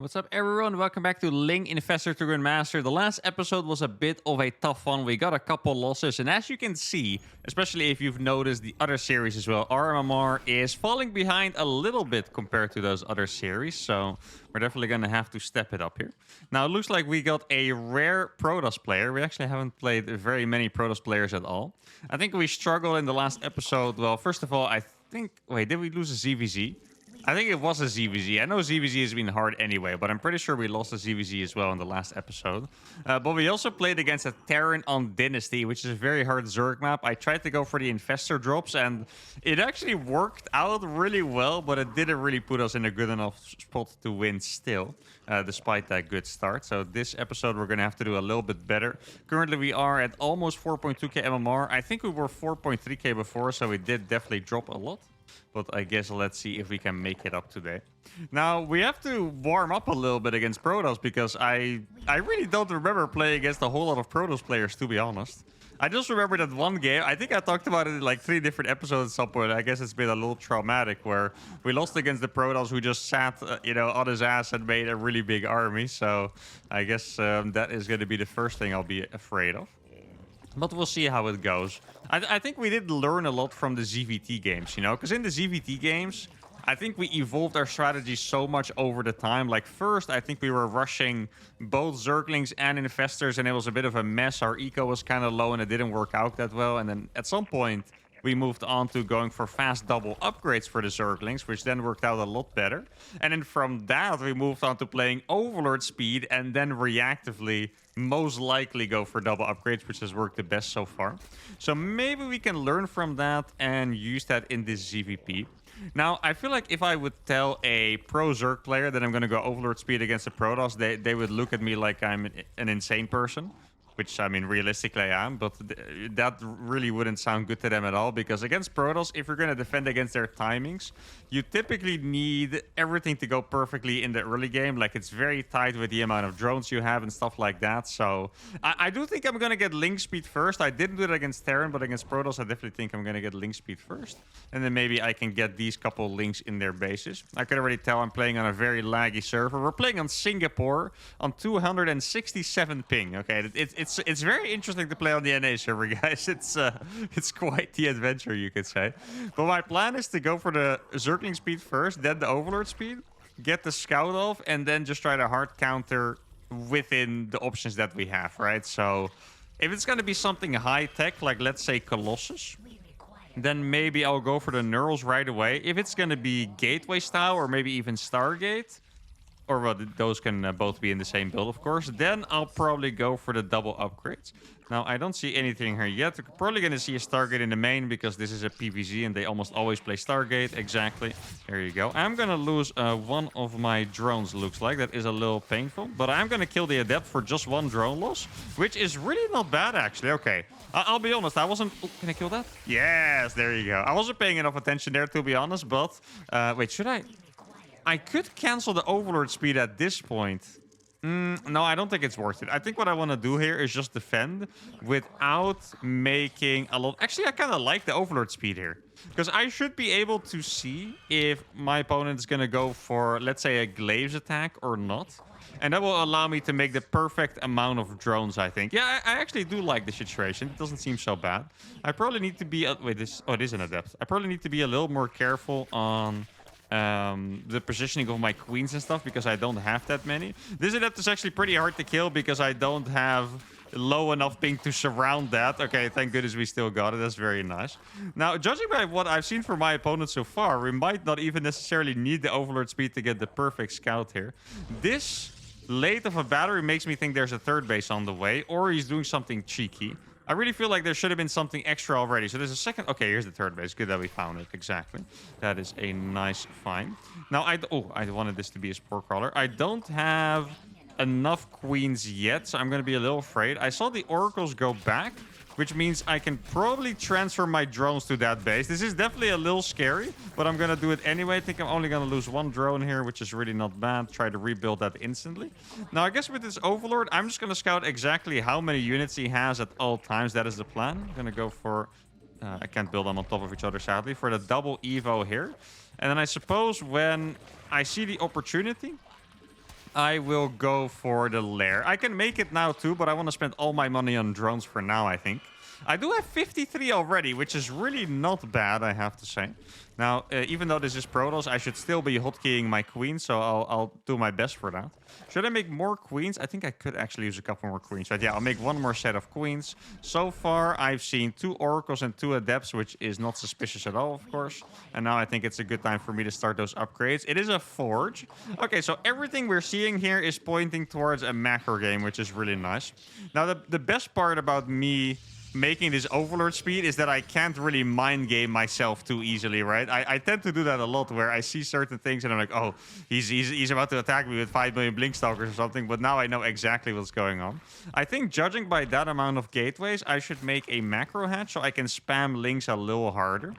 What's up, everyone? Welcome back to Ling, Infestor to Grandmaster. The last episode was a bit of a tough one. We got a couple losses, and as you can see, especially if you've noticed the other series as well, our MMR is falling behind a little bit compared to those other series, so we're definitely going to have to step it up here. Now, it looks like we got a rare Protoss player. We actually haven't played very many Protoss players at all. I think we struggled in the last episode. Well, first of all, I think... Wait, did we lose a ZVZ? I think it was a ZVZ. I know ZVZ has been hard anyway, but I'm pretty sure we lost a ZVZ as well in the last episode. But we also played against a Terran on Dynasty, which is a very hard Zerg map. I tried to go for the Infestor drops, and it actually worked out really well, but it didn't really put us in a good enough spot to win still, despite that good start. So this episode, we're going to have to do a little bit better. Currently, we are at almost 4.2k MMR. I think we were 4.3k before, so we did definitely drop a lot. But I guess let's see if we can make it up today. Now, we have to warm up a little bit against Protoss because I really don't remember playing against a whole lot of Protoss players, to be honest. I just remember that one game. I think I talked about it in like 3 different episodes at some point. I guess it's been a little traumatic where we lost against the Protoss who just sat, on his ass and made a really big army. So I guess that is going to be the first thing I'll be afraid of. But we'll see how it goes. I think we did learn a lot from the ZVT games, because in the ZVT games, I think we evolved our strategy so much over the time. Like first, I think we were rushing both Zerglings and Infestors, and it was a bit of a mess. Our eco was kind of low, and it didn't work out that well. And then at some point, we moved on to going for fast double upgrades for the Zerglings, which then worked out a lot better. And then from that, we moved on to playing Overlord speed and then reactively most likely go for double upgrades, which has worked the best so far. So maybe we can learn from that and use that in this ZVP. Now, I feel like if I would tell a pro Zerg player that I'm going to go Overlord speed against a Protoss, they would look at me like I'm an insane person. Which, I mean, realistically I am, but that really wouldn't sound good to them at all, because against Protoss, if you're going to defend against their timings, you typically need everything to go perfectly in the early game. Like, it's very tight with the amount of drones you have and stuff like that. So, I do think I'm going to get Ling speed first. I didn't do it against Terran, but against Protoss, I definitely think I'm going to get Ling speed first. And then maybe I can get these couple Lings in their bases. I could already tell I'm playing on a very laggy server. We're playing on Singapore on 267 ping. Okay, it's very interesting to play on the NA server, guys. It's quite the adventure, you could say. But my plan is to go for the Zergling speed first, then the Overlord speed, get the Scout off, and then just try to hard counter within the options that we have, right? So if it's going to be something high-tech, like let's say Colossus, then maybe I'll go for the Neurals right away. If it's going to be Gateway style or maybe even Stargate, or well, those can both be in the same build, of course, then I'll probably go for the double upgrades. Now, I don't see anything here yet. We're probably going to see a Stargate in the main because this is a PvZ and they almost always play Stargate. Exactly. There you go. I'm going to lose one of my drones, looks like. That is a little painful. But I'm going to kill the Adept for just 1 drone loss, which is really not bad, actually. Okay. I'll be honest. I wasn't... Oh, can I kill that? Yes, there you go. I wasn't paying enough attention there, to be honest, but... wait, should I... I could cancel the Overlord speed at this point. No, I don't think it's worth it. I think what I want to do here is just defend without making a lot... Actually, I kind of like the Overlord speed here. Because I should be able to see if my opponent is going to go for, let's say, a Glaives attack or not. And that will allow me to make the perfect amount of drones, I think. Yeah, I actually do like the situation. It doesn't seem so bad. I probably need to be... wait, this... Oh, it is an Adept. I probably need to be a little more careful on... the positioning of my queens and stuff, because I don't have that many. This Adept is actually pretty hard to kill because I don't have low enough ping to surround that. Okay, thank goodness we still got it. That's very nice. Now, judging by what I've seen from my opponent so far, we might not even necessarily need the Overlord speed to get the perfect scout here. This late of a battery makes me think there's a third base on the way, or he's doing something cheeky. I really feel like there should have been something extra already. So there's a second... Okay, here's the third base. Good that we found it. Exactly. That is a nice find. Now, I wanted this to be a Spore Crawler. I don't have enough queens yet, so I'm going to be a little afraid. I saw the Oracles go back, which means I can probably transfer my drones to that base. This is definitely a little scary, but I'm going to do it anyway. I think I'm only going to lose 1 drone here, which is really not bad. Try to rebuild that instantly. Now, I guess with this Overlord, I'm just going to scout exactly how many units he has at all times. That is the plan. I'm going to go for... I can't build them on top of each other, sadly. For the double Evo here. And then I suppose when I see the opportunity... I will go for the lair. I can make it now too, but I want to spend all my money on drones for now, I think. I do have 53 already, which is really not bad, I have to say. Now, even though this is Protoss, I should still be hotkeying my queens, so I'll do my best for that. Should I make more queens? I think I could actually use a couple more queens. But yeah, I'll make one more set of queens. So far, I've seen 2 oracles and 2 adepts, which is not suspicious at all, of course. And now I think it's a good time for me to start those upgrades. It is a forge. Okay, so everything we're seeing here is pointing towards a macro game, which is really nice. Now, the best part about me making this overlord speed is that I can't really mind game myself too easily, right? I tend to do that a lot where I see certain things and I'm like, oh, he's about to attack me with 5 million blink stalkers or something, but now I know exactly what's going on. I think judging by that amount of gateways, I should make a macro hatch so I can spam links a little harder.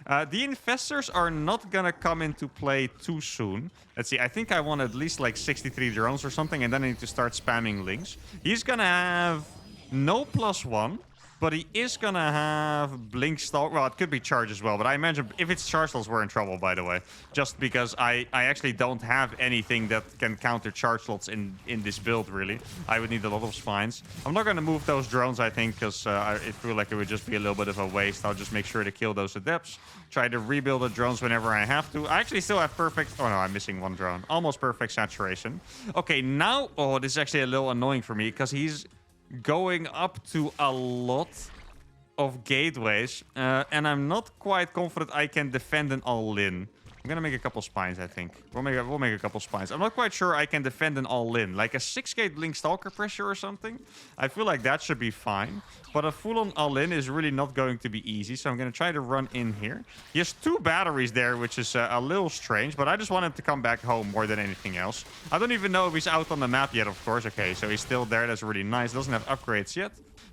The infestors are not gonna come into play too soon. Let's see, I think I want at least like 63 drones or something, and then I need to start spamming links. He's gonna have no +1. But he is going to have Blink Stalk. Well, it could be Charge as well. But I imagine if it's Charge Slots, we're in trouble, by the way. Just because I actually don't have anything that can counter Charge Slots in this build, really. I would need a lot of spines. I'm not going to move those drones, I think, because I feel like it would just be a little bit of a waste. I'll just make sure to kill those Adepts. Try to rebuild the drones whenever I have to. I actually still have perfect... Oh, no, I'm missing one drone. Almost perfect saturation. Okay, now... Oh, this is actually a little annoying for me because he's going up to a lot of gateways, and I'm not quite confident I can defend an all-in. I'm gonna make a couple spines, I think. We'll make a couple spines. I'm not quite sure I can defend an all-in. Like a 6-gate Blink Stalker pressure or something. I feel like that should be fine. But a full-on all-in is really not going to be easy, so I'm gonna try to run in here. He has 2 batteries there, which is a little strange, but I just want him to come back home more than anything else. I don't even know if he's out on the map yet, of course. Okay, so he's still there. That's really nice. Doesn't have upgrades yet.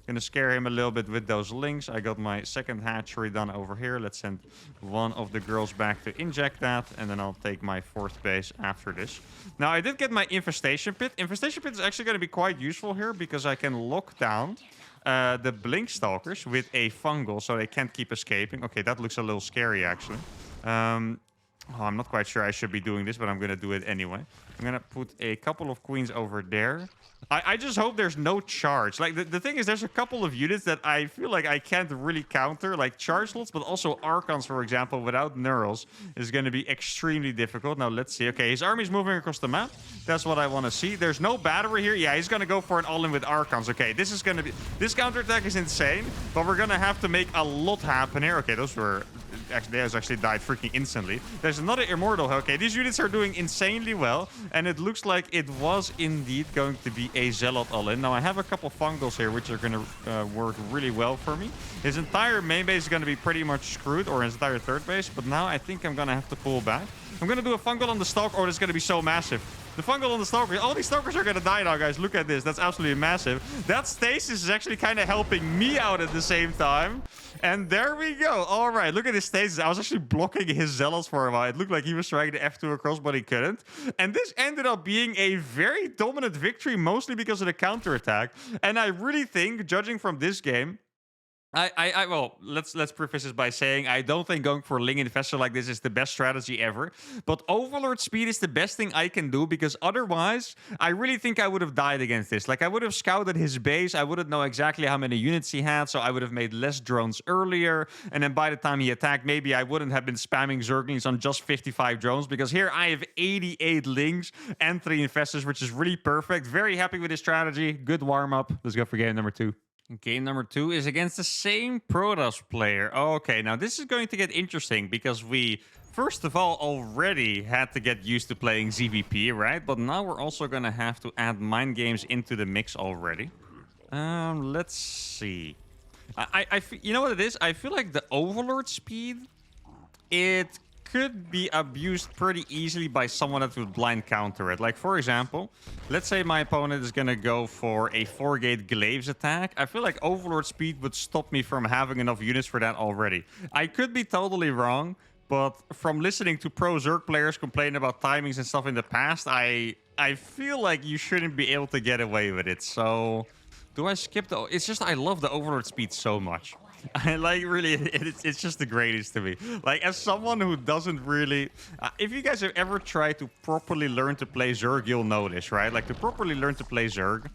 Gonna scare him a little bit with those links. I got my second hatchery done over here. Let's send one of the girls back to inject that, and then I'll take my 4th base after this. Now, I did get my infestation pit. Infestation pit is actually going to be quite useful here because I can lock down the blink stalkers with a fungal so they can't keep escaping. Okay, that looks a little scary, actually. Oh, I'm not quite sure I should be doing this, but I'm going to do it anyway. I'm going to put a couple of queens over there. I just hope there's no charge. Like, the thing is, there's a couple of units that I feel like I can't really counter, like charge slots, but also Archons, for example, without Neurals is going to be extremely difficult. Now, let's see. Okay, his army's moving across the map. That's what I want to see. There's no battery here. Yeah, he's going to go for an all-in with Archons. Okay, this is going to be... This counterattack is insane, but we're going to have to make a lot happen here. Okay, those were... Actually, those actually died freaking instantly. There's another Immortal. Okay, these units are doing insanely well, and it looks like it was indeed going to be a Zealot all-in. Now, I have a couple fungals here, which are going to work really well for me. His entire main base is going to be pretty much screwed, or his entire third base, but now I think I'm going to have to pull back. I'm going to do a fungal on the Stalker, or it's going to be so massive. The fungal on the Stalker. All these Stalkers are going to die now, guys. Look at this. That's absolutely massive. That stasis is actually kind of helping me out at the same time. And there we go. All right, look at his stasis. I was actually blocking his Zealots for a while. It looked like he was trying to F2 across, but he couldn't. And this ended up being a very dominant victory, mostly because of the counterattack. And I really think, judging from this game, well, let's preface this by saying I don't think going for Ling Infestor like this is the best strategy ever. But Overlord speed is the best thing I can do because otherwise, I really think I would have died against this. Like, I would have scouted his base. I wouldn't know exactly how many units he had, so I would have made less drones earlier. And then by the time he attacked, maybe I wouldn't have been spamming Zerglings on just 55 drones because here I have 88 Lings and 3 Infestors, which is really perfect. Very happy with this strategy. Good warm-up. Let's go for game number 2. Game number 2 is against the same Protoss player. Okay, now this is going to get interesting because we, first of all, already had to get used to playing ZVP, right? But now we're also going to have to add mind games into the mix already. Let's see. You know what it is? I feel like the Overlord speed, it could be abused pretty easily by someone that would blind counter it. Like, for example, let's say my opponent is going to go for a 4-gate Glaives attack. I feel like Overlord speed would stop me from having enough units for that already. I could be totally wrong, but from listening to pro Zerg players complain about timings and stuff in the past, I feel like you shouldn't be able to get away with it. So, do I skip the... It's just I love the Overlord speed so much. I like really, it's just the greatest to me. Like, as someone who doesn't really, if you guys have ever tried to properly learn to play Zerg, you'll know this, right? Like, to properly learn to play Zerg,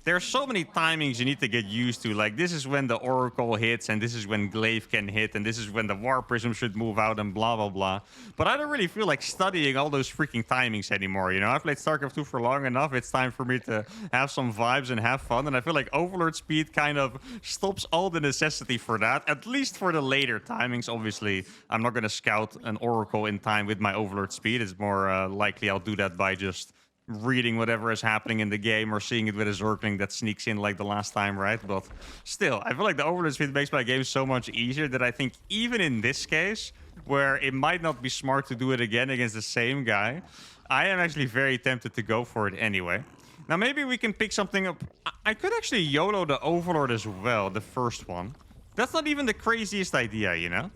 there are so many timings you need to get used to. Like, this is when the Oracle hits, and this is when Glaive can hit, and this is when the War Prism should move out, and blah, blah, blah. But I don't really feel like studying all those freaking timings anymore, you know? I've played StarCraft 2 for long enough. It's time for me to have some vibes and have fun, and I feel like Overlord Speed kind of stops all the necessity for that, at least for the later timings. Obviously, I'm not going to scout an Oracle in time with my Overlord Speed. It's more likely I'll do that by just reading whatever is happening in the game or seeing it with a Zergling that sneaks in like the last time, right? But still, I feel like the Overlord Speed makes my game so much easier that I think even in this case, where it might not be smart to do it again against the same guy, I am actually very tempted to go for it anyway. Now, maybe we can pick something up. I could actually YOLO the Overlord as well, the first one. That's not even the craziest idea, you know?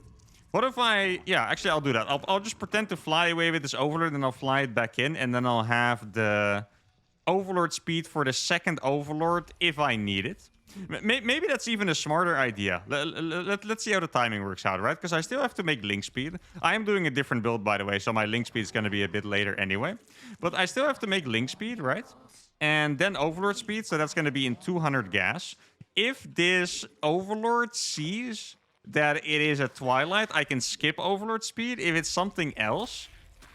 What if yeah, actually, I'll do that. I'll just pretend to fly away with this Overlord, and I'll fly it back in, and then I'll have the Overlord Speed for the second Overlord if I need it. Maybe that's even a smarter idea. Let's see how the timing works out, right? Because I still have to make Ling Speed. I am doing a different build, by the way, so my Ling Speed is going to be a bit later anyway. But I still have to make Ling Speed, right? And then Overlord Speed, so that's going to be in 200 gas. If this Overlord sees that it is a Twilight, I can skip Overlord Speed. If it's something else,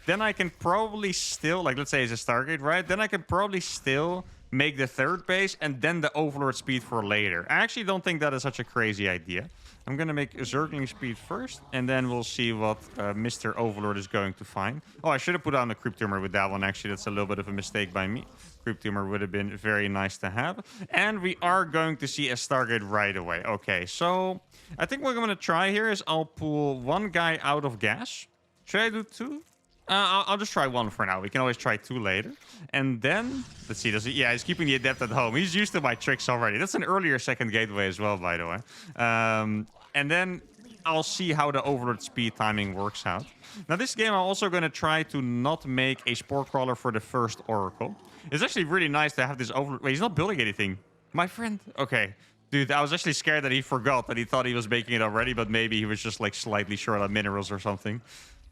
then I can probably still, like, let's say it's a Stargate, right? Then I can probably still make the third base and then the Overlord Speed for later. I actually don't think that is such a crazy idea. I'm going to make Zergling Speed first, and then we'll see what Mr. Overlord is going to find. Oh, I should have put on the Crypt Tumor with that one, actually. That's a little bit of a mistake by me. Crypt Tumor would have been very nice to have. And we are going to see a Stargate right away. Okay, so I think what I'm going to try here is I'll pull one guy out of gas. Should I do two? I'll just try one for now. We can always try two later. And then, let's see. Yeah, he's keeping the Adept at home. He's used to my tricks already. That's an earlier second gateway as well, by the way. And then I'll see how the Overlord Speed timing works out. Now, this game, I'm also going to try to not make a Spore Crawler for the first Oracle. It's actually really nice to have this Overlord. Wait, he's not building anything. My friend? Okay. Dude, I was actually scared that he forgot, that he thought he was making it already, but maybe he was just like slightly short on minerals or something.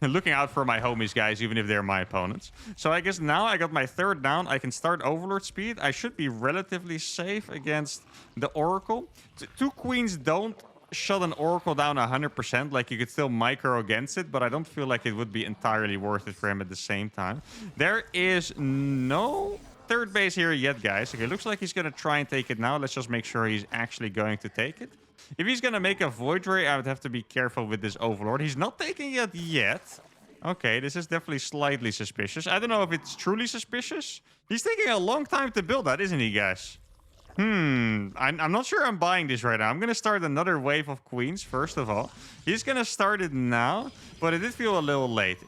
Looking out for my homies, guys, even if they're my opponents. So I guess now I got my third down. I can start Overlord Speed. I should be relatively safe against the Oracle. Two Queens don't shut an Oracle down 100%. Like, you could still micro against it, but I don't feel like it would be entirely worth it for him at the same time. There is no third base here yet, guys. Okay, looks like he's going to try and take it now. Let's just make sure he's actually going to take it. If he's going to make a Void Ray, I would have to be careful with this Overlord. He's not taking it yet. Okay, this is definitely slightly suspicious. I don't know if it's truly suspicious. He's taking a long time to build that, isn't he, guys? I'm not sure I'm buying this right now. I'm going to start another wave of Queens, first of all. He's going to start it now, but it did feel a little late.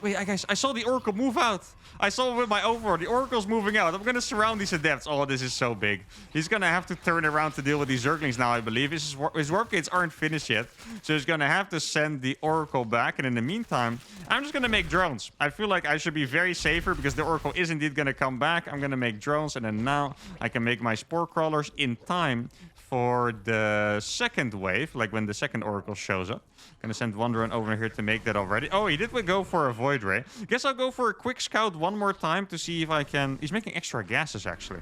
Wait, guys, I saw the Oracle move out. I saw it with my Overlord. The Oracle's moving out. I'm going to surround these Adepts. Oh, this is so big. He's going to have to turn around to deal with these Zerglings now, I believe. His Warp Gates aren't finished yet, so he's going to have to send the Oracle back. And in the meantime, I'm just going to make drones. I feel like I should be very safer because the Oracle is indeed going to come back. I'm going to make drones, and then now I can make my Spore Crawlers in time for the second wave, like when the second Oracle shows up. Gonna send one drone over here to make that already. Oh, he did go for a Void Ray. Guess I'll go for a quick scout one more time to see if I can... He's making extra gases, actually.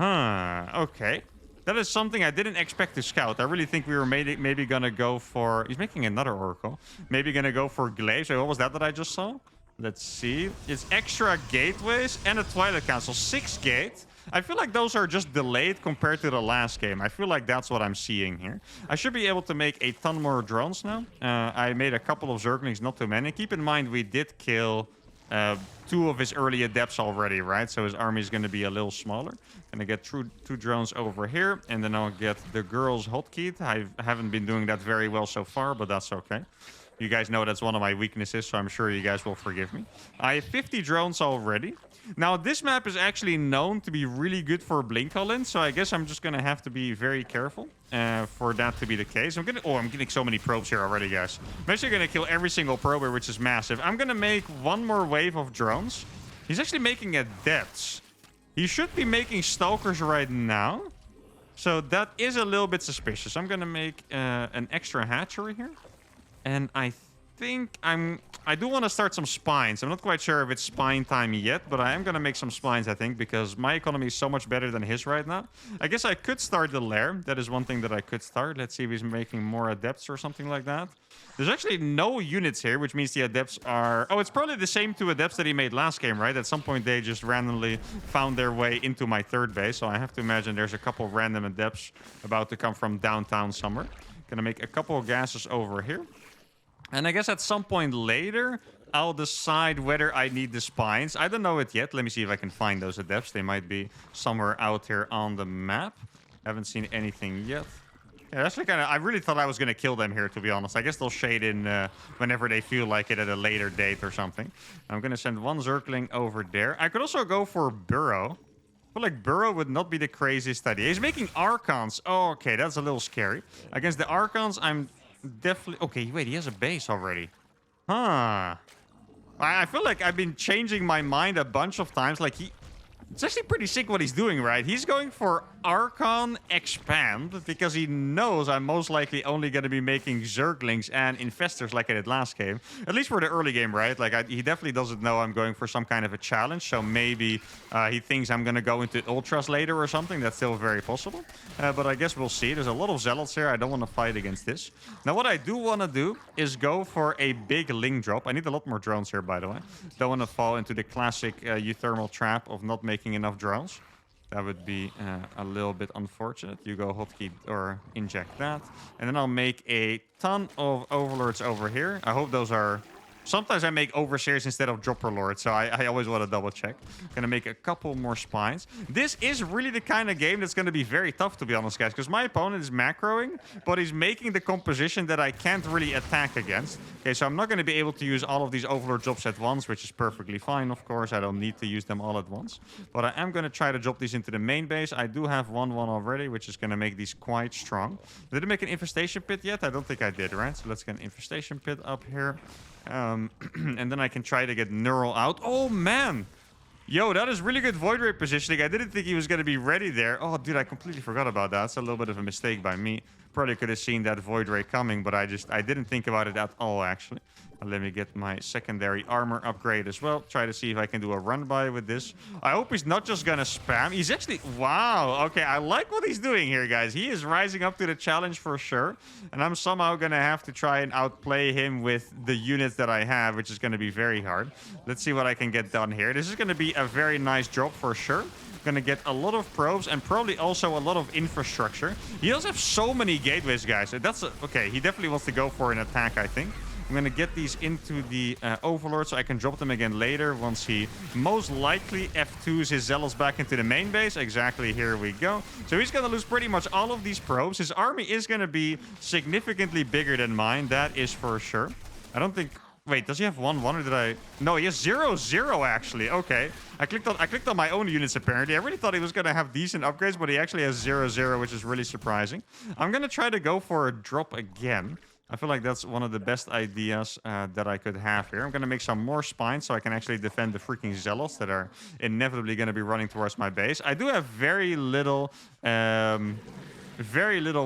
Okay. That is something I didn't expect to scout. I really think we were maybe gonna go for... He's making another Oracle. Maybe gonna go for Glaive. So what was that I just saw? Let's see. It's extra gateways and a Twilight Council. 6 gate. I feel like those are just delayed compared to the last game. I feel like that's what I'm seeing here. I should be able to make a ton more drones now. I made a couple of Zerglings, not too many. Keep in mind, we did kill 2 of his early Adepts already, right? So his army is going to be a little smaller. Gonna get 2 drones over here, and then I'll get the girls hotkeyed. I haven't been doing that very well so far, but that's okay. You guys know that's one of my weaknesses, so I'm sure you guys will forgive me. I have 50 drones already. Now, this map is actually known to be really good for blink all-in, so I guess I'm just going to have to be very careful for that to be the case. I'm getting so many probes here already, guys. I'm actually going to kill every single probe here, which is massive. I'm going to make one more wave of drones. He's actually making Adepts. He should be making Stalkers right now. So that is a little bit suspicious. I'm going to make an extra hatchery here. And I think I do want to start some spines. I'm not quite sure if it's spine time yet, but I am going to make some spines, I think, because my economy is so much better than his right now. I guess I could start the lair. That is one thing that I could start. Let's see if he's making more adepts or something like that. There's actually no units here, which means the adepts are... Oh, it's probably the same two adepts that he made last game, right? At some point, they just randomly found their way into my third base. So I have to imagine there's a couple random adepts about to come from downtown somewhere. Gonna make a couple of gases over here. And I guess at some point later, I'll decide whether I need the spines. I don't know it yet. Let me see if I can find those adepts. They might be somewhere out here on the map. Haven't seen anything yet. Yeah, that's kind of... I really thought I was going to kill them here, to be honest. I guess they'll shade in whenever they feel like it at a later date or something. I'm going to send one Zergling over there. I could also go for Burrow. I feel like Burrow would not be the craziest idea. He's making Archons. Oh, okay, that's a little scary. Against the Archons, I'm... definitely... Okay, wait, he has a base already. Huh. I feel like I've been changing my mind a bunch of times. Like, it's actually pretty sick what he's doing, right? He's going for Archon Expand because he knows I'm most likely only going to be making Zerglings and Infestors like I did last game. At least for the early game, right? Like, he definitely doesn't know I'm going for some kind of a challenge. So maybe he thinks I'm going to go into Ultras later or something. That's still very possible. But I guess we'll see. There's a lot of Zealots here. I don't want to fight against this. Now, what I do want to do is go for a big Ling drop. I need a lot more drones here, by the way. Don't want to fall into the classic uThermal trap of not making enough drones. That would be a little bit unfortunate. You go hotkey or inject that. And then I'll make a ton of overlords over here. I hope those are... Sometimes I make overseers instead of dropper lords, so I always want to double check. Gonna make a couple more spines. This is really the kind of game that's gonna be very tough, to be honest, guys, because my opponent is macroing, but he's making the composition that I can't really attack against. Okay, so I'm not gonna be able to use all of these overlord drops at once, which is perfectly fine, of course. I don't need to use them all at once. But I am gonna try to drop these into the main base. I do have one already, which is gonna make these quite strong. Did I make an infestation pit yet? I don't think I did, right? So let's get an infestation pit up here. And then I can try to get Neural out. Oh, man. Yo, that is really good Void Ray positioning. I didn't think he was going to be ready there. Oh, dude, I completely forgot about that. It's a little bit of a mistake by me. Probably could have seen that Void Ray coming, but I didn't think about it at all, actually. Let me get my secondary armor upgrade as well. Try to see if I can do a run-by with this. I hope he's not just going to spam. He's actually... Wow. Okay, I like what he's doing here, guys. He is rising up to the challenge for sure. And I'm somehow going to have to try and outplay him with the units that I have, which is going to be very hard. Let's see what I can get done here. This is going to be a very nice drop for sure. Gonna get a lot of probes and probably also a lot of infrastructure. He does have so many gateways, guys. Okay, he definitely wants to go for an attack, I think. I'm gonna get these into the Overlord so I can drop them again later once he most likely F2s his Zealots back into the main base. Exactly, here we go. So he's gonna lose pretty much all of these probes. His army is gonna be significantly bigger than mine, that is for sure. I don't think... Wait, does he have 1-1 or did I... No, he has 0-0 actually. Okay. I clicked on my own units apparently. I really thought he was going to have decent upgrades, but he actually has 0-0, which is really surprising. I'm going to try to go for a drop again. I feel like that's one of the best ideas that I could have here. I'm going to make some more spines so I can actually defend the freaking Zealots that are inevitably going to be running towards my base. I do have very little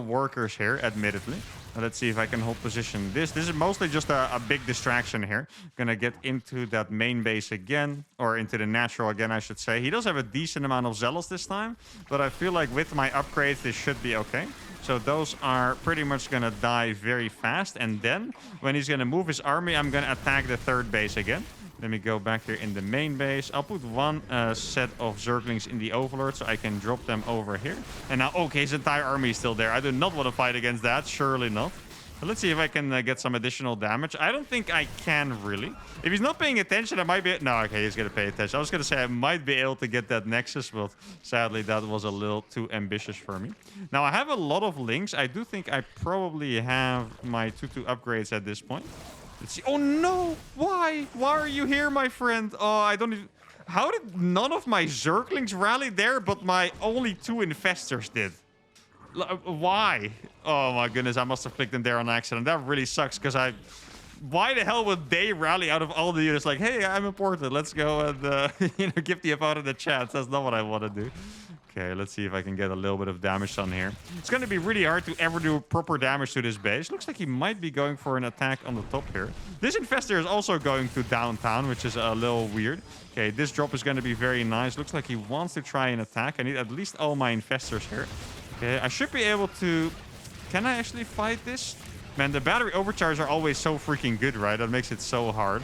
workers here, admittedly. Let's see if I can hold position. This is mostly just a big distraction here. Gonna get into that main base again, or into the natural again, I should say. He does have a decent amount of Zealots this time, but I feel like with my upgrades, this should be okay. So those are pretty much gonna die very fast. And then, when he's gonna move his army, I'm gonna attack the third base again. Let me go back here in the main base. I'll put one set of Zerglings in the Overlord so I can drop them over here. And now, okay, his entire army is still there. I do not want to fight against that. Surely not. But let's see if I can get some additional damage. I don't think I can, really. If he's not paying attention, I might be... No, okay, he's going to pay attention. I was going to say I might be able to get that Nexus, but sadly, that was a little too ambitious for me. Now, I have a lot of Lings. I do think I probably have my 2-2 upgrades at this point. Let's see. Oh, no! Why? Why are you here, my friend? Oh, I don't even... How did none of my Zerglings rally there, but my only 2 Infestors did? Why? Oh, my goodness. I must have clicked them there on accident. That really sucks, because why the hell would they rally out of all the units like, hey, I'm important. Let's go and give the opponent a chance. That's not what I want to do. Okay, let's see if I can get a little bit of damage on here. It's going to be really hard to ever do proper damage to this base. Looks like he might be going for an attack on the top here. This Infestor is also going to downtown, which is a little weird. Okay, this drop is going to be very nice. Looks like he wants to try an attack. I need at least all my Infestors here. Okay, I should be able to... Can I actually fight this? Man, the battery overcharges are always so freaking good, right? That makes it so hard.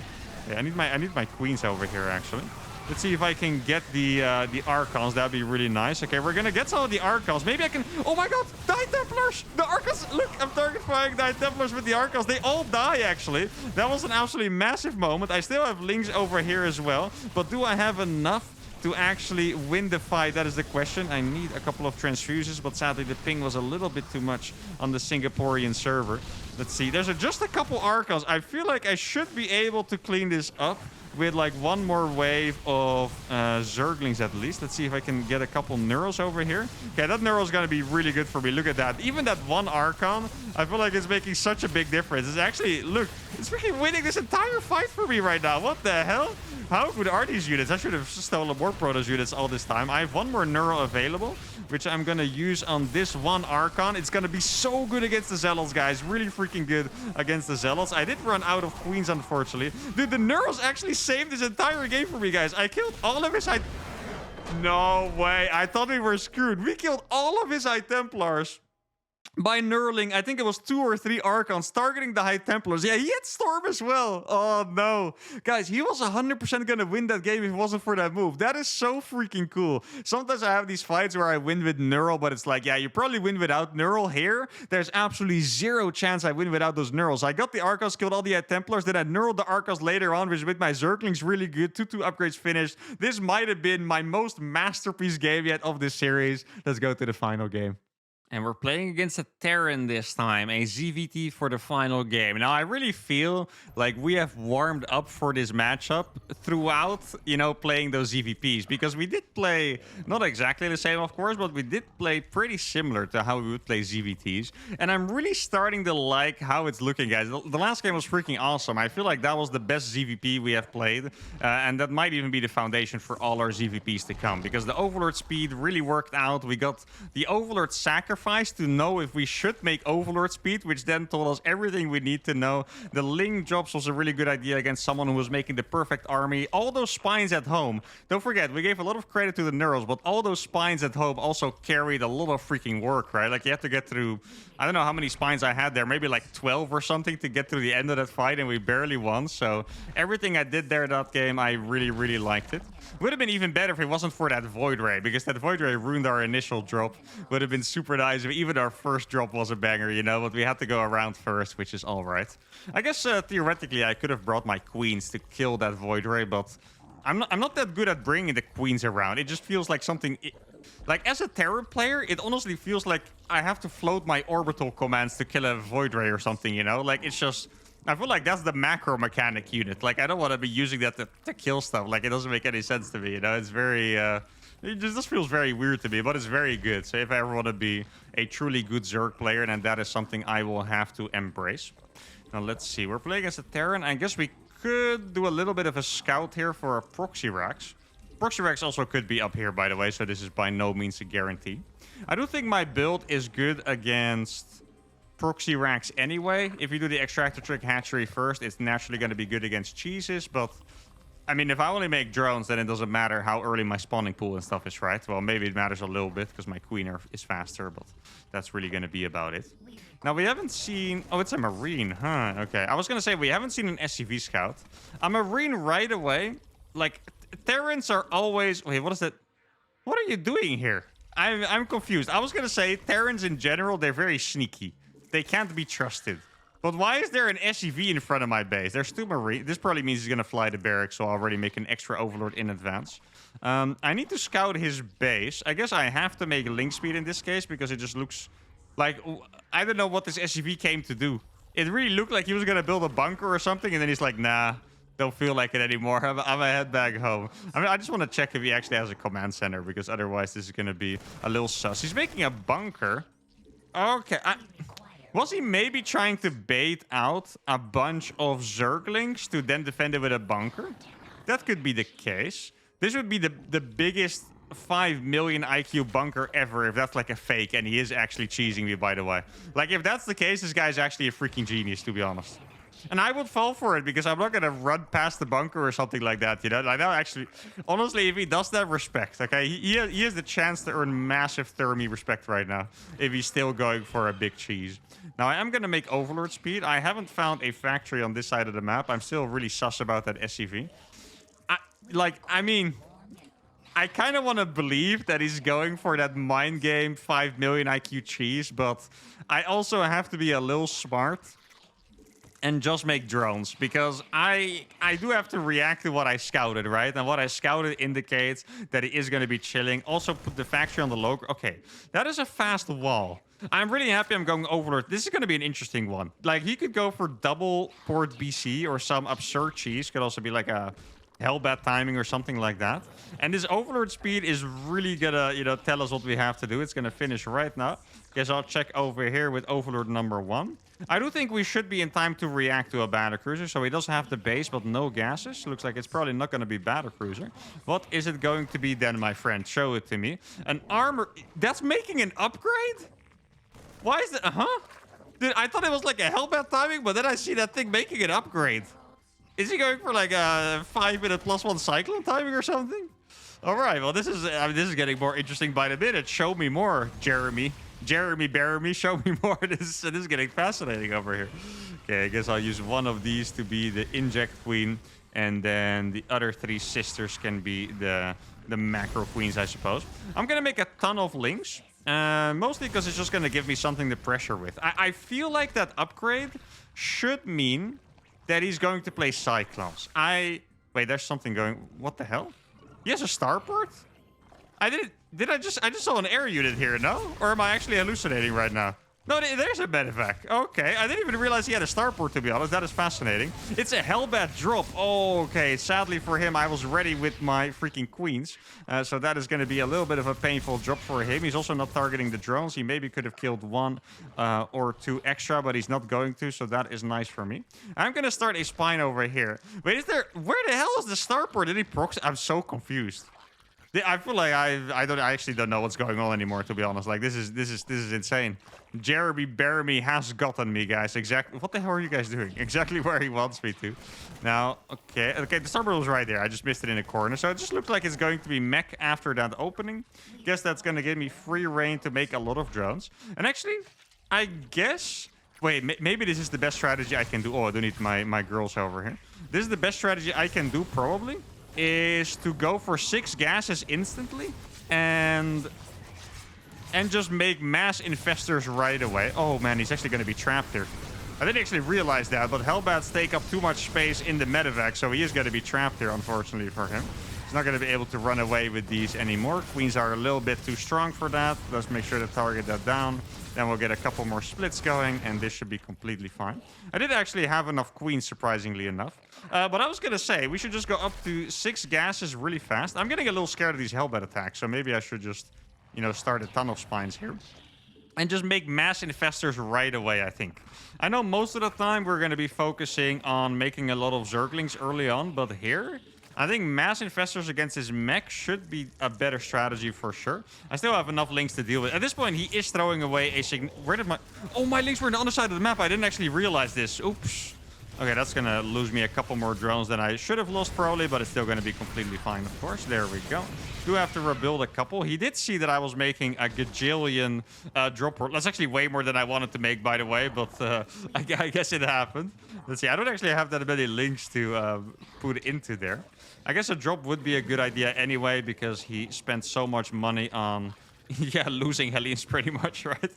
Yeah, I need my queens over here, actually. Let's see if I can get the Archons. That'd be really nice. Okay, we're gonna get some of the Archons. Maybe I can... Oh my god! Die Templars! The Archons! Look, I'm target firing die Templars with the Archons. They all die, actually. That was an absolutely massive moment. I still have Lings over here as well. But do I have enough to actually win the fight? That is the question. I need a couple of transfuses, but sadly the ping was a little bit too much on the Singaporean server. Let's see. There's just a couple Archons. I feel like I should be able to clean this up with like one more wave of Zerglings at least. Let's see if I can get a couple Neuros over here. Okay, that Neuro is going to be really good for me. Look at that. Even that one Archon, I feel like it's making such a big difference. It's actually, look, it's freaking winning this entire fight for me right now. What the hell? How good are these units? I should have stolen more Protoss units all this time. I have one more Neuro available, which I'm going to use on this one Archon. It's going to be so good against the Zealots, guys. Really freaking good against the Zealots. I did run out of Queens, unfortunately. Dude, the Neuros actually saved this entire game for me, guys. I killed all of his... No way. I thought we were screwed. We killed all of his High Templars by knurling. I think it was 2 or 3 Archons targeting the High Templars. Yeah, he had Storm as well. Oh, no. Guys, he was 100% going to win that game if it wasn't for that move. That is so freaking cool. Sometimes I have these fights where I win with Neural, but it's like, yeah, you probably win without Neural. Here, there's absolutely 0 chance I win without those Neurals. I got the Archons, killed all the High Templars, then I Neuraled the Archons later on, which with my Zerglings really good. 2 upgrades finished. This might have been my most masterpiece game yet of this series. Let's go to the final game. And we're playing against a Terran this time, a ZVT for the final game. Now, I really feel like we have warmed up for this matchup throughout, you know, playing those ZVPs. Because we did play, not exactly the same, of course, but we did play pretty similar to how we would play ZVTs. And I'm really starting to like how it's looking, guys. The last game was freaking awesome. I feel like that was the best ZVP we have played. And that might even be the foundation for all our ZVPs to come. Because the Overlord speed really worked out. We got the Overlord sacrifice to know if we should make Overlord speed, which then told us everything we need to know. The Ling drops was a really good idea against someone who was making the perfect army. All those spines at home. Don't forget, we gave a lot of credit to the Neuros, but all those spines at home also carried a lot of freaking work, right? Like, you have to get through, I don't know how many spines I had there, maybe like 12 or something to get through the end of that fight, and we barely won. So everything I did there that game, I really, really liked it. Would have been even better if it wasn't for that Void Ray, because that Void Ray ruined our initial drop. Would have been super nice if even our first drop was a banger, you know, but we had to go around first, which is all right. I guess theoretically I could have brought my queens to kill that Void Ray, but I'm not that good at bringing the queens around. It just feels like something... Like, as a Terran player, it honestly feels like I have to float my orbital commands to kill a Void Ray or something, you know? Like, it's just... I feel like that's the macro mechanic unit. Like, I don't want to be using that to kill stuff. Like, it doesn't make any sense to me, you know? It's very... it just feels very weird to me, but it's very good. So if I ever want to be a truly good Zerg player, then that is something I will have to embrace. Now, let's see. We're playing as a Terran. I guess we could do a little bit of a scout here for a Proxy Rax. Proxy Rax also could be up here, by the way, so this is by no means a guarantee. I do think my build is good against Proxy Rax anyway. If you do the Extractor Trick Hatchery first, it's naturally going to be good against cheeses, but... I mean, if I only make drones, then it doesn't matter how early my spawning pool and stuff is, right? Well, maybe it matters a little bit because my queen is faster, but that's really going to be about it. Now, we haven't seen... Oh, it's a Marine, huh? Okay. I was going to say, we haven't seen an SCV scout. A Marine right away. Like, Terrans are always... Wait, what is that? What are you doing here? I'm confused. I was going to say, Terrans in general, they're very sneaky. They can't be trusted. But why is there an SCV in front of my base? There's 2 Marine. This probably means he's going to fly the barracks, so I'll already make an extra Overlord in advance. I need to scout his base. I guess I have to make link speed in this case, because it just looks like... I don't know what this SCV came to do. It really looked like he was going to build a bunker or something, and then he's like, nah, don't feel like it anymore. I'm going to head back home. I mean, I just want to check if he actually has a command center, because otherwise this is going to be a little sus. He's making a bunker. Okay, was he maybe trying to bait out a bunch of Zerglings to then defend it with a bunker? That could be the case. This would be the biggest 5 million IQ bunker ever if that's like a fake and he is actually cheesing me, by the way. Like, if that's the case, this guy's actually a freaking genius, to be honest. And I would fall for it because I'm not going to run past the bunker or something like that, you know? Like, that actually, honestly, if he does that, respect, okay? He has the chance to earn massive thermi respect right now if he's still going for a big cheese. Now, I am going to make Overlord speed. I haven't found a factory on this side of the map. I'm still really sus about that SCV. I mean, I kind of want to believe that he's going for that mind game 5 million IQ cheese, but I also have to be a little smart and just make drones, because I do have to react to what I scouted, right? And what I scouted indicates that he is going to be chilling. Also, put the factory on the local. Okay, that is a fast wall. I'm really happy I'm going Overlord. This is going to be an interesting one. Like, he could go for double port BC or some absurd cheese. Could also be like a hellbat timing or something like that. And this Overlord speed is really gonna, you know, tell us what we have to do. It's gonna finish right now. Guess I'll check over here with Overlord number 1. I do think we should be in time to react to a battlecruiser. So he does have the base, but no gases. Looks like it's probably not going to be battlecruiser. What is it going to be then, my friend? Show it to me. An armor. That's making an upgrade? Why is it? Dude, I thought it was like a hellbat timing, but then I see that thing making an upgrade. Is he going for like a 5-minute +1 cyclone timing or something? All right, well, this is getting more interesting by the minute. Show me more, Jeremy. Jeremy, bear me, show me more. This is getting fascinating over here. Okay, I guess I'll use one of these to be the inject queen, and then the other 3 sisters can be the macro queens, I suppose. I'm gonna make a ton of links, mostly because it's just gonna give me something to pressure with. I feel like that upgrade should mean that he's going to play Cyclones. Wait, there's something going... What the hell? He has a starport? I just saw an air unit here, no? Or am I actually hallucinating right now? No, there's a medevac. Okay, I didn't even realize he had a starport, to be honest. That is fascinating. It's a hellbat drop. Okay, sadly for him, I was ready with my freaking queens. So that is going to be a little bit of a painful drop for him. He's also not targeting the drones. He maybe could have killed 1 or 2 extra, but he's not going to. So that is nice for me. I'm going to start a spine over here. Wait, where the hell is the starport? Did he proxy? I'm so confused. I feel like I actually don't know what's going on anymore, to be honest. Like, this is insane. Jeremy Baramy has gotten me, guys. Exactly. What the hell are you guys doing? Exactly where he wants me to. Now, okay, the starboard was right there. I just missed it in the corner. So it just looks like it's going to be mech after that opening. Guess that's going to give me free reign to make a lot of drones. And actually, I guess... Wait, maybe this is the best strategy I can do. Oh, I do need my girls over here. This is the best strategy I can do, probably. Is to go for 6 gases instantly and just make mass infestors right away. Oh man, he's actually going to be trapped here. I didn't actually realize that, but hellbats take up too much space in the medevac, so he is going to be trapped here, unfortunately for him. He's not going to be able to run away with these anymore. Queens are a little bit too strong for that. Let's make sure to target that down. Then we'll get a couple more splits going, and this should be completely fine. I did actually have enough queens, surprisingly enough. But I was going to say, we should just go up to 6 gases really fast. I'm getting a little scared of these hellbat attacks, so maybe I should just, you know, start a ton of spines here. And just make mass infestors right away, I think. I know most of the time we're going to be focusing on making a lot of zerglings early on, but here... I think mass infestors against his mech should be a better strategy for sure. I still have enough links to deal with. At this point, he is throwing away a Where did my... Oh, my links were on the other side of the map. I didn't actually realize this. Oops. Okay, that's going to lose me a couple more drones than I should have lost probably, but it's still going to be completely fine, of course. There we go. Do have to rebuild a couple. He did see that I was making a gajillion drop port. That's actually way more than I wanted to make, by the way, but I guess it happened. Let's see. I don't actually have that many links to put into there. I guess a drop would be a good idea anyway, because he spent so much money on, yeah, losing Hellenes pretty much, right?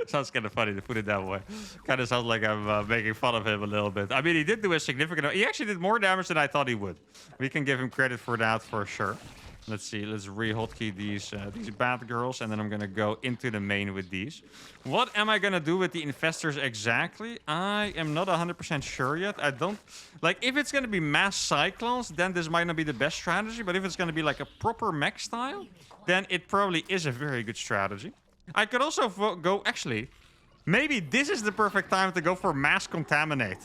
Sounds kind of funny to put it that way. Kind of sounds like I'm making fun of him a little bit. I mean, he did do a significant... He actually did more damage than I thought he would. We can give him credit for that for sure. Let's see. Let's re-hotkey these bad girls, and then I'm going to go into the main with these. What am I going to do with the infestors exactly? I am not 100% sure yet. I don't... Like, if it's going to be mass cyclones, then this might not be the best strategy. But if it's going to be like a proper mech style, then it probably is a very good strategy. I could also go... Actually, maybe this is the perfect time to go for mass contaminate.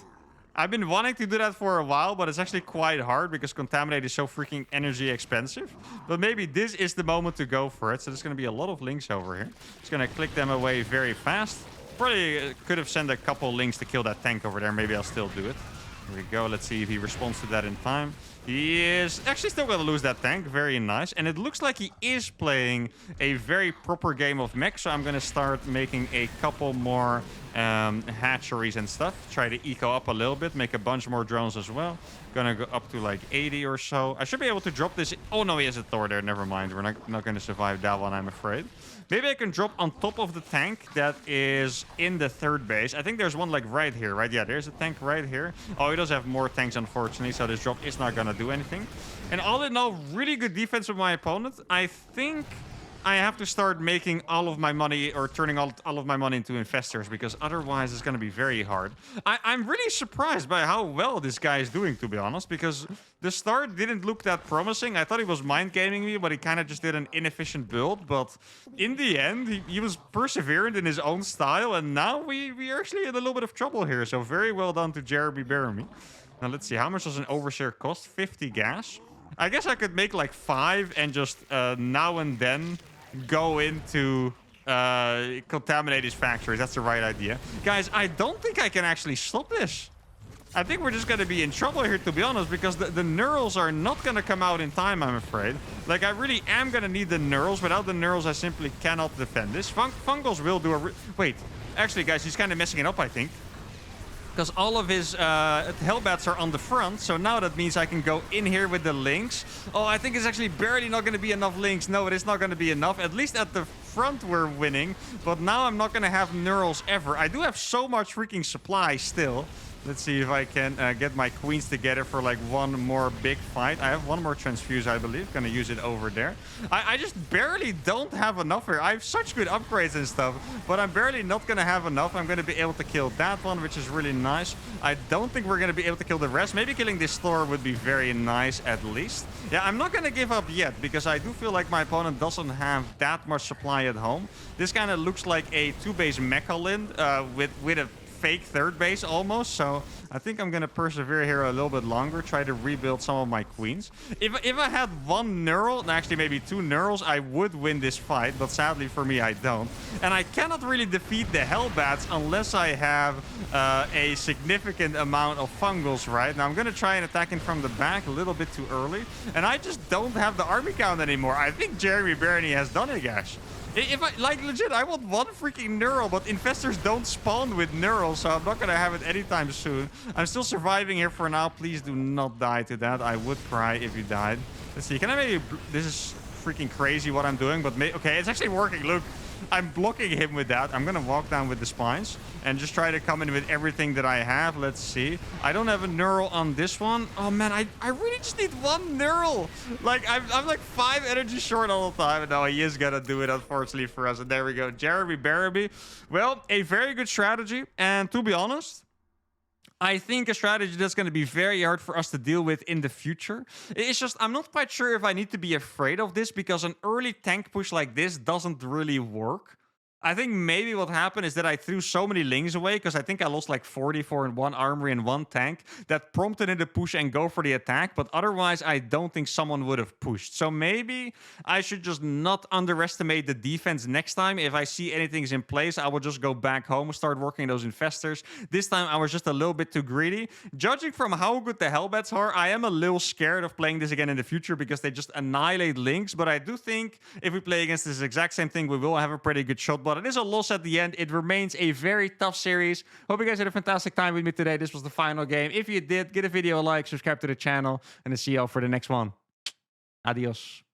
I've been wanting to do that for a while, but it's actually quite hard because Contaminate is so freaking energy expensive. But maybe this is the moment to go for it. So there's going to be a lot of Lings over here. Just going to click them away very fast. Probably could have sent a couple Lings to kill that tank over there. Maybe I'll still do it. Here we go. Let's see if he responds to that in time. He is actually still going to lose that tank. Very nice. And it looks like he is playing a very proper game of mech. So I'm going to start making a couple more hatcheries and stuff. Try to eco up a little bit. Make a bunch more drones as well. Gonna go up to like 80 or so. I should be able to drop this. Oh, no, he has a Thor there. Never mind. We're not going to survive that one, I'm afraid. Maybe I can drop on top of the tank that is in the third base. I think there's one like right here, right? Yeah, there's a tank right here. Oh, he does have more tanks, unfortunately, so this drop is not going to do anything. And all in all, really good defense of my opponent. I think I have to start making all of my money or turning all of my money into Infestors because otherwise it's going to be very hard. I'm really surprised by how well this guy is doing, to be honest, because the start didn't look that promising. I thought he was mind gaming me, but he kind of just did an inefficient build. But in the end, he was perseverant in his own style, and now we are actually in a little bit of trouble here. So very well done to Jeremy Baramy. Now let's see, how much does an overseer cost? 50 gas. I guess I could make like 5 and just now and then go into contaminate his factories. That's the right idea. Guys, I don't think I can actually stop this. I think we're just going to be in trouble here, to be honest, because the Neurals are not going to come out in time, I'm afraid. Like, I really am going to need the Neurals. Without the Neurals, I simply cannot defend this. Fungals will do a... Wait, actually, guys, he's kind of messing it up, I think. Because all of his Hellbats are on the front. So now that means I can go in here with the Lings. Oh, I think it's actually barely not going to be enough Lings. No, it is not going to be enough. At least at the front we're winning. But now I'm not going to have Neurals ever. I do have so much freaking supply still. Let's see if I can get my queens together for like one more big fight. I have one more transfuse, I believe. Gonna use it over there. I just barely don't have enough here. I have such good upgrades and stuff, but I'm barely not gonna have enough. I'm gonna be able to kill that one, which is really nice. I don't think we're gonna be able to kill the rest. Maybe killing this Thor would be very nice at least. Yeah, I'm not gonna give up yet because I do feel like my opponent doesn't have that much supply at home. This kind of looks like a 2-base Mechalin with a fake third base almost, so I think I'm gonna persevere here a little bit longer, try to rebuild some of my queens. If I had one Neural, and actually maybe 2 Neurals, I would win this fight, but sadly for me I don't. And I cannot really defeat the Hellbats unless I have a significant amount of Fungals, right? Now I'm gonna try and attack him from the back a little bit too early, and I just don't have the army count anymore. I think Jeremy Barony has done it, guys. If I, like, legit, I want one freaking Neural, but Infestors don't spawn with Neurals, so I'm not gonna have it anytime soon. I'm still surviving here for now. Please do not die to that. I would cry if you died. Let's see, can I maybe... This is freaking crazy what I'm doing, but... Okay, it's actually working. Look, I'm blocking him with that. I'm gonna walk down with the spines and just try to come in with everything that I have. Let's see. I don't have a Neural on this one. Oh, man, I really just need one Neural. Like, I'm like 5 energy short all the time. No, he is gonna do it, unfortunately, for us. And there we go. Jeremy Baramy. Well, a very good strategy. And to be honest, I think a strategy that's going to be very hard for us to deal with in the future. It's just, I'm not quite sure if I need to be afraid of this because an early tank push like this doesn't really work. I think maybe what happened is that I threw so many Lings away because I think I lost like 44 in one armory and one tank that prompted it to push and go for the attack. But otherwise, I don't think someone would have pushed. So maybe I should just not underestimate the defense next time. If I see anything's in place, I will just go back home and start working those Infestors. This time, I was just a little bit too greedy. Judging from how good the Hellbats are, I am a little scared of playing this again in the future because they just annihilate Lings. But I do think if we play against this exact same thing, we will have a pretty good shot. But it is a loss at the end. It remains a very tough series. Hope you guys had a fantastic time with me today. This was the final game. If you did, give the video a like, subscribe to the channel, and I'll see you all for the next one. Adios.